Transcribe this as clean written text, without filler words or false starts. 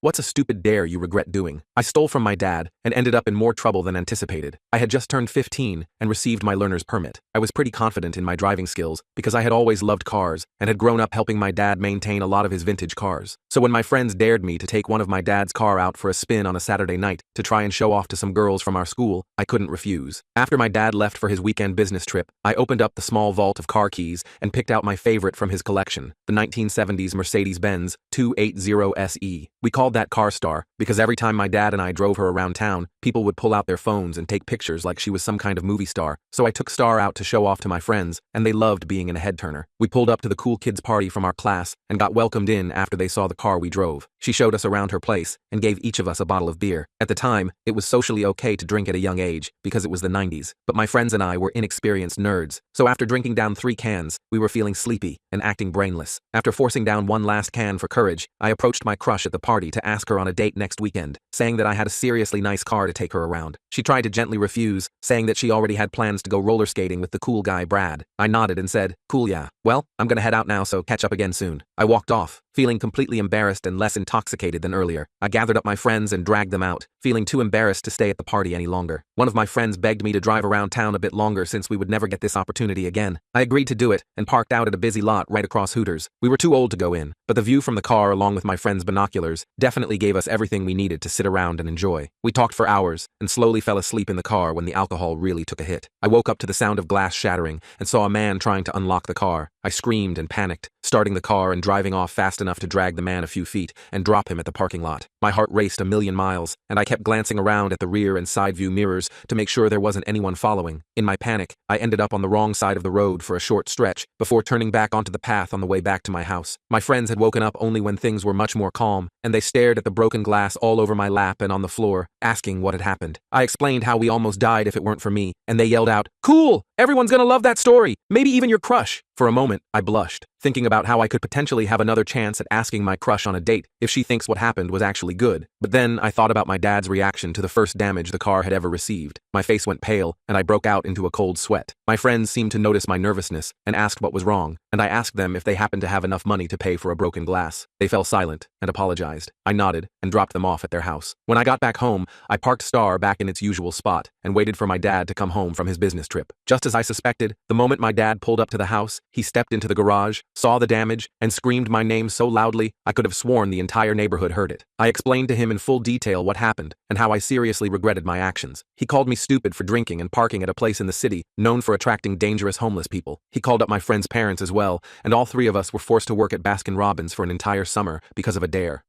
What's a stupid dare you regret doing? I stole from my dad and ended up in more trouble than anticipated. I had just turned 15 and received my learner's permit. I was pretty confident in my driving skills because I had always loved cars and had grown up helping my dad maintain a lot of his vintage cars. So when my friends dared me to take one of my dad's car out for a spin on a Saturday night to try and show off to some girls from our school, I couldn't refuse. After my dad left for his weekend business trip, I opened up the small vault of car keys and picked out my favorite from his collection, the 1970s Mercedes-Benz 280 SE. We called that Car Star because every time my dad and I drove her around town, people would pull out their phones and take pictures like she was some kind of movie star. So I took Star out to show off to my friends, and they loved being in a head-turner. We pulled up to the cool kids party from our class and got welcomed in after they saw the car we drove. She showed us around her place and gave each of us a bottle of beer. At the time, it was socially okay to drink at a young age because it was the 90s, but my friends and I were inexperienced nerds. So after drinking down 3 cans, we were feeling sleepy and acting brainless. After forcing down one last can for courage, I approached my crush at the party to ask her on a date next weekend, saying that I had a seriously nice car to take her around. She tried to gently refuse, saying that she already had plans to go roller skating with the cool guy Brad. I nodded and said, "Cool, yeah. Well, I'm gonna head out now, so catch up again soon." I walked off, feeling completely embarrassed and less intoxicated than earlier. I gathered up my friends and dragged them out, feeling too embarrassed to stay at the party any longer. One of my friends begged me to drive around town a bit longer since we would never get this opportunity again. I agreed to do it and parked out at a busy lot right across Hooters. We were too old to go in, but the view from the car along with my friend's binoculars definitely gave us everything we needed to sit around and enjoy. We talked for hours and slowly fell asleep in the car when the alcohol really took a hit. I woke up to the sound of glass shattering and saw a man trying to unlock the car. I screamed and panicked, starting the car and driving off fast enough to drag the man a few feet and drop him at the parking lot. My heart raced a million miles, and I kept glancing around at the rear and side view mirrors to make sure there wasn't anyone following. In my panic, I ended up on the wrong side of the road for a short stretch before turning back onto the path on the way back to my house. My friends had woken up only when things were much more calm, and they stared at the broken glass all over my lap and on the floor, asking what had happened. I explained how we almost died if it weren't for me, and they yelled out, "Cool! Everyone's gonna love that story! Maybe even your crush!" For a moment, I blushed, thinking about how I could potentially have another chance at asking my crush on a date if she thinks what happened was actually good. But then I thought about my dad's reaction to the first damage the car had ever received. My face went pale, and I broke out into a cold sweat. My friends seemed to notice my nervousness and asked what was wrong, and I asked them if they happened to have enough money to pay for a broken glass. They fell silent and apologized. I nodded and dropped them off at their house. When I got back home, I parked Star back in its usual spot and waited for my dad to come home from his business trip. Just as I suspected, the moment my dad pulled up to the house, he stepped into the garage, saw the damage, and screamed my name so loudly I could have sworn the entire neighborhood heard it. I explained to him in full detail what happened and how I seriously regretted my actions. He called me stupid for drinking and parking at a place in the city known for attracting dangerous homeless people. He called up my friend's parents as well, and all 3 of us were forced to work at Baskin-Robbins for an entire summer because of a dare.